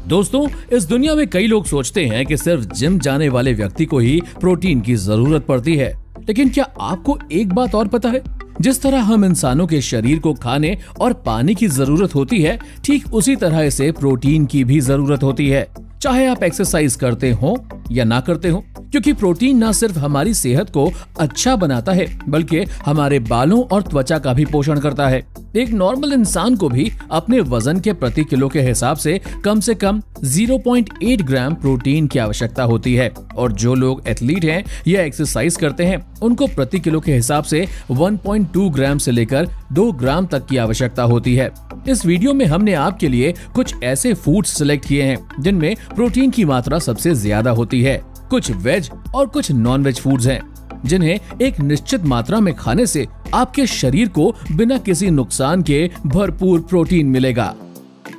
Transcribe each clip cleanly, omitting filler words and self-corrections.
दोस्तों, इस दुनिया में कई लोग सोचते हैं कि सिर्फ जिम जाने वाले व्यक्ति को ही प्रोटीन की जरूरत पड़ती है, लेकिन क्या आपको एक बात और पता है? जिस तरह हम इंसानों के शरीर को खाने और पानी की जरूरत होती है, ठीक उसी तरह इसे प्रोटीन की भी जरूरत होती है, चाहे आप एक्सरसाइज करते हो या ना करते हो, क्योंकि प्रोटीन न सिर्फ हमारी सेहत को अच्छा बनाता है बल्कि हमारे बालों और त्वचा का भी पोषण करता है। एक नॉर्मल इंसान को भी अपने वजन के प्रति किलो के हिसाब से कम 0.8 ग्राम प्रोटीन की आवश्यकता होती है, और जो लोग एथलीट हैं या एक्सरसाइज करते हैं उनको प्रति किलो के हिसाब से 1.2 ग्राम से लेकर 2 ग्राम तक की आवश्यकता होती है। इस वीडियो में हमने आपके लिए कुछ ऐसे फूड्स सिलेक्ट किए हैं जिनमें प्रोटीन की मात्रा सबसे ज्यादा होती है। कुछ वेज और कुछ नॉन वेज फूड्स हैं जिन्हें एक निश्चित मात्रा में खाने से आपके शरीर को बिना किसी नुकसान के भरपूर प्रोटीन मिलेगा।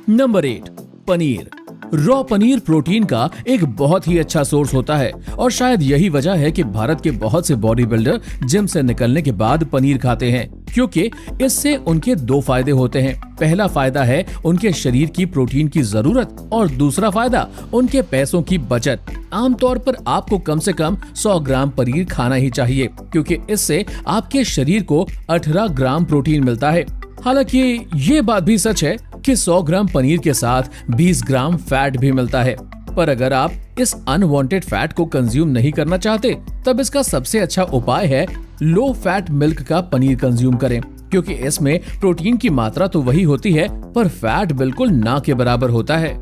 Number 8, paneer. Raw paneer protein का एक बहुत ही अच्छा सोर्स होता है, और शायद यही वजह है कि भारत के बहुत से बॉडी बिल्डर जिम से निकलने के बाद पनीर खाते हैं, क्योंकि इससे उनके 2 फायदे होते हैं। पहला फायदा है उनके शरीर की प्रोटीन की जरूरत, और दूसरा फायदा उनके पैसों की बचत। आमतौर पर आपको कम से कम 100 ग्राम पनीर खाना ही चाहिए, क्योंकि इससे आपके शरीर को 18 ग्राम प्रोटीन मिलता है। हालांकि ये बात भी सच है कि 100 ग्राम पनीर के साथ 20 ग्राम फैट भी मिलता है, पर अगर आप इस अनवांटेड फैट को कंज्यूम नहीं करना चाहते, तब इसका सबसे अच्छा उपाय है लो फैट मिल्क का पनीर कंज्यूम करें, क्योंकि इसमें प्रोटीन की मात्रा तो वही होती है पर फैट बिल्कुल ना के बराबर होता है।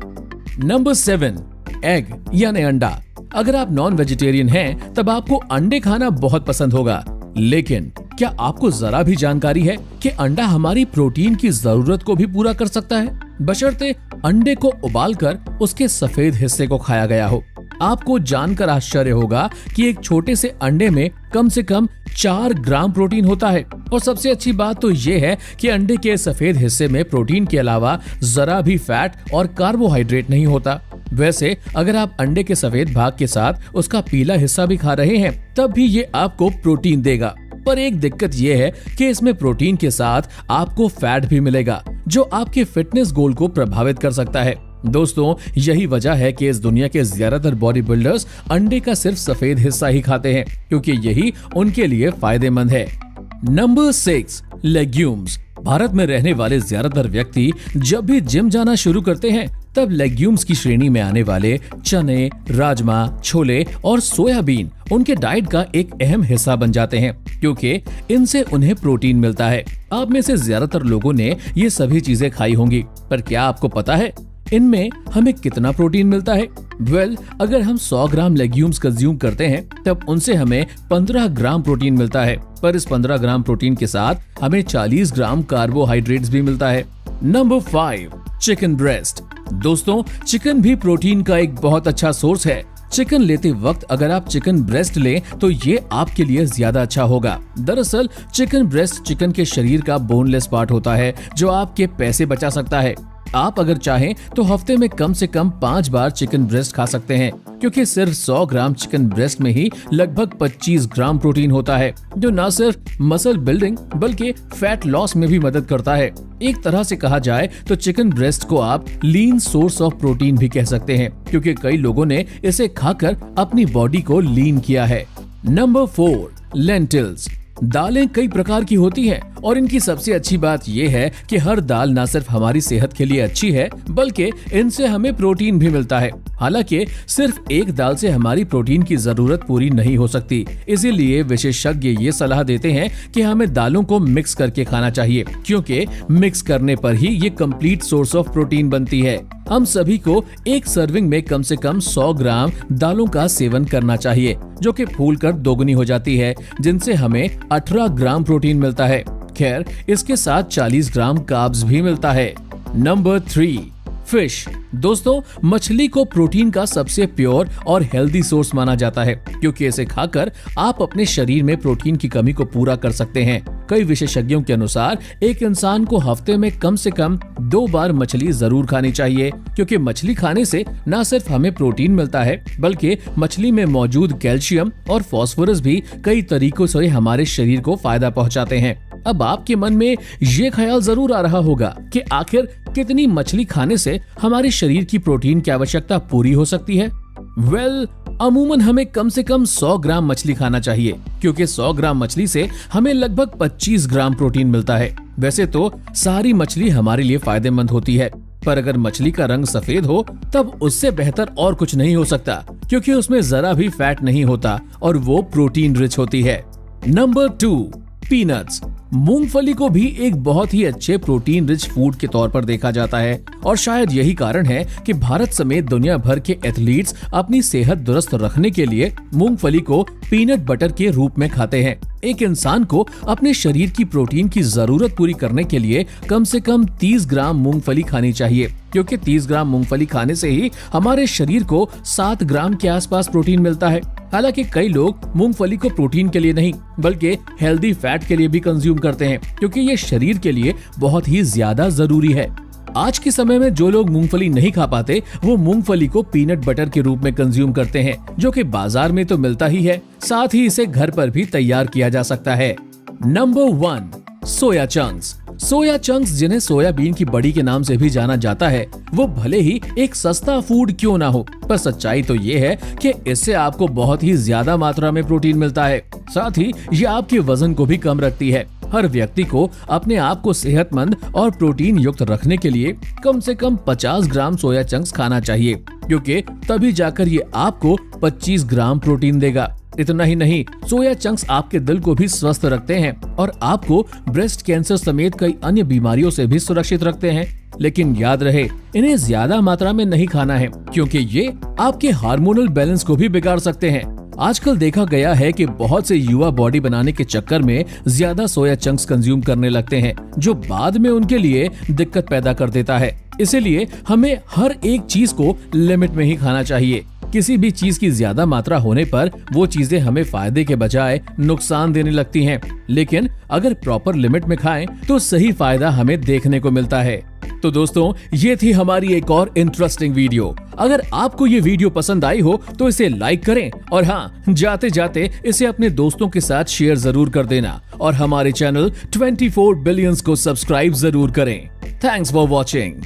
नंबर 7, एग यानी अंडा। अगर आप नॉन वेजिटेरियन हैं, तब आपको अंडे खाना बहुत पसंद होगा, लेकिन क्या आपको जरा भी जानकारी है कि अंडा हमारी प्रोटीन की जरूरत को भी पूरा कर सकता है, बशर्ते अंडे को उबालकर उसके सफेद हिस्से को खाया गया हो। आपको जानकर आश्चर्य होगा कि एक छोटे से अंडे में कम से कम 4 ग्राम प्रोटीन होता है, और सबसे अच्छी बात तो ये है कि अंडे के सफेद हिस्से में प्रोटीन के अलावा जरा भी फैट और कार्बोहाइड्रेट नहीं होता। वैसे अगर आप अंडे के सफेद भाग के साथ उसका पीला हिस्सा भी खा रहे हैं, तब भी ये आपको प्रोटीन देगा। पर एक दिक्कत ये है कि इसमें प्रोटीन के साथ आपको फैट भी मिलेगा, जो आपके फिटनेस गोल को प्रभावित कर सकता है। दोस्तों, यही वजह है कि इस दुनिया के ज्यादातर बॉडी बिल्डर्स अंडे का सिर्फ सफेद हिस्सा ही खाते हैं, क्योंकि यही उनके लिए फायदेमंद है। Number 6, legumes. भारत में रहने वाले ज्यादातर व्यक्ति जब भी जिम जाना शुरू करते हैं, तब लेग्यूम्स की श्रेणी में आने वाले चने, राजमा, छोले और सोयाबीन उनके डाइट का एक अहम हिस्सा बन जाते हैं, क्योंकि इनसे उन्हें प्रोटीन मिलता है। आप में से ज्यादातर लोगों ने ये सभी चीजें खाई होंगी, पर क्या आपको पता है इनमें हमें कितना प्रोटीन मिलता है? अगर हम 100 ग्राम लेग्यूम्स कंज्यूम करते हैं, तब उनसे हमें 15 ग्राम प्रोटीन मिलता है, पर इस 15 ग्राम प्रोटीन के साथ हमें 40 ग्राम कार्बोहाइड्रेट्स भी मिलता है। Number 5, chicken breast. दोस्तों, चिकन भी प्रोटीन का एक बहुत अच्छा सोर्स है। चिकन लेते वक्त अगर आप चिकन ब्रेस्ट लें तो ये आपके लिए ज्यादा अच्छा होगा। दरअसल चिकन ब्रेस्ट चिकन के शरीर का बोनलेस पार्ट होता है, जो आपके पैसे बचा सकता है। आप अगर चाहें तो हफ्ते में कम से कम 5 बार चिकन ब्रेस्ट खा सकते हैं, क्योंकि सिर्फ 100 ग्राम चिकन ब्रेस्ट में ही लगभग 25 ग्राम प्रोटीन होता है, जो न सिर्फ मसल बिल्डिंग बल्कि फैट लॉस में भी मदद करता है। एक तरह से कहा जाए तो चिकन ब्रेस्ट को आप लीन सोर्स ऑफ प्रोटीन भी कह सकते हैं, क्योंकि कई लोगों ने इसे खाकर अपनी बॉडी को लीन किया है। Number 4, lentils. दालें कई प्रकार की होती हैं, और इनकी सबसे अच्छी बात यह है कि हर दाल न सिर्फ हमारी सेहत के लिए अच्छी है, बल्कि इनसे हमें प्रोटीन भी मिलता है। हालांकि सिर्फ एक दाल से हमारी प्रोटीन की जरूरत पूरी नहीं हो सकती, इसीलिए विशेषज्ञ ये सलाह देते हैं कि हमें दालों को मिक्स करके खाना चाहिए, क्योंकि मिक्स करने पर ही ये कंप्लीट सोर्स ऑफ प्रोटीन बनती है। हम सभी को एक सर्विंग में कम से कम 100 ग्राम दालों का सेवन करना चाहिए, जो कि फूलकर दोगुनी हो जाती है, जिनसे हमें 18 ग्राम प्रोटीन मिलता है। खैर, इसके साथ 40 ग्राम कार्ब्स भी मिलता है। Number 3, fish. दोस्तों, मछली को प्रोटीन का सबसे प्योर और हेल्दी सोर्स माना जाता है, क्योंकि इसे खाकर आप अपने शरीर में प्रोटीन की कमी को पूरा कर सकते हैं। कई विशेषज्ञों के अनुसार एक इंसान को हफ्ते में कम से कम 2 बार मछली जरूर खानी चाहिए, क्योंकि मछली खाने से न सिर्फ हमें प्रोटीन मिलता है, बल्कि मछली में मौजूद कैल्शियम और फास्फोरस भी कई तरीकों से हमारे शरीर को फायदा पहुंचाते हैं। अब आपके मन में ये ख्याल जरूर आ रहा होगा कि आखिर कितनी मछली खाने से हमारे शरीर की प्रोटीन की आवश्यकता पूरी हो सकती है। अमूमन हमें कम से कम 100 ग्राम मछली खाना चाहिए, क्योंकि 100 ग्राम मछली से हमें लगभग 25 ग्राम प्रोटीन मिलता है। वैसे तो सारी मछली हमारे लिए फायदेमंद होती है, पर अगर मछली का रंग सफेद हो तब उससे बेहतर और कुछ नहीं हो सकता, क्योंकि उसमें जरा भी फैट नहीं होता और वो प्रोटीन रिच होती है। Number 2, peanuts. मूंगफली को भी एक बहुत ही अच्छे प्रोटीन रिच फूड के तौर पर देखा जाता है और शायद यही कारण है कि भारत समेत दुनिया भर के एथलीट्स अपनी सेहत दुरुस्त रखने के लिए मूंगफली को पीनट बटर के रूप में खाते हैं। एक इंसान को अपने शरीर की प्रोटीन की जरूरत पूरी करने के लिए कम से कम 30 ग्राम मूंगफली खानी चाहिए, क्योंकि 30 ग्राम मूंगफली खाने से ही हमारे शरीर को 7 ग्राम के आसपास प्रोटीन मिलता है। हालांकि कई लोग मूंगफली को प्रोटीन के लिए नहीं बल्कि हेल्दी फैट के लिए भी कंज्यूम करते हैं, क्योंकि ये शरीर के लिए बहुत ही ज्यादा जरूरी है। आज के समय में जो लोग मूंगफली नहीं खा पाते वो मूंगफली को पीनट बटर के रूप में कंज्यूम करते हैं, जो कि बाजार में तो मिलता ही है, साथ ही इसे घर पर भी तैयार किया जा सकता है। Number 1, soya chunks. Soya chunks, जिन्हें सोयाबीन की बड़ी के नाम से भी जाना जाता है, वो भले ही एक सस्ता फूड क्यों ना हो, पर सच्चाई तो ये है कि इससे आपको बहुत ही ज्यादा मात्रा में प्रोटीन मिलता है। साथ ही ये आपके वजन को भी कम रखती है। हर व्यक्ति को अपने आप को सेहतमंद और प्रोटीन युक्त रखने के लिए कम से कम 50 ग्राम सोया चंक्स खाना चाहिए, क्योंकि तभी जाकर ये आपको 25 ग्राम प्रोटीन देगा। इतना ही नहीं, सोया चंक्स आपके दिल को भी स्वस्थ रखते हैं और आपको ब्रेस्ट कैंसर समेत कई अन्य बीमारियों से भी सुरक्षित रखते हैं। लेकिन याद रहे, इन्हें ज्यादा मात्रा में नहीं खाना है, क्योंकि ये आपके हार्मोनल बैलेंस को भी बिगाड़ सकते हैं। आजकल देखा गया है कि बहुत से युवा बॉडी बनाने के चक्कर में ज्यादा सोया चंक्स कंज्यूम करने लगते हैं, जो बाद में उनके लिए दिक्कत पैदा कर देता है। इसीलिए हमें हर एक चीज को लिमिट में ही खाना चाहिए। किसी भी चीज की ज्यादा मात्रा होने पर वो चीजें हमें फायदे के बजाय नुकसान देने लगती हैं, लेकिन अगर प्रॉपर लिमिट में खाएं तो सही फायदा हमें देखने को मिलता है। तो दोस्तों, ये थी हमारी एक और इंटरेस्टिंग वीडियो। अगर आपको ये वीडियो पसंद आई हो तो इसे लाइक करें और हाँ, जाते जाते इसे अपने दोस्तों के साथ शेयर जरूर कर देना और हमारे चैनल 24 बिलियंस को सब्सक्राइब जरूर करें। Thanks for watching.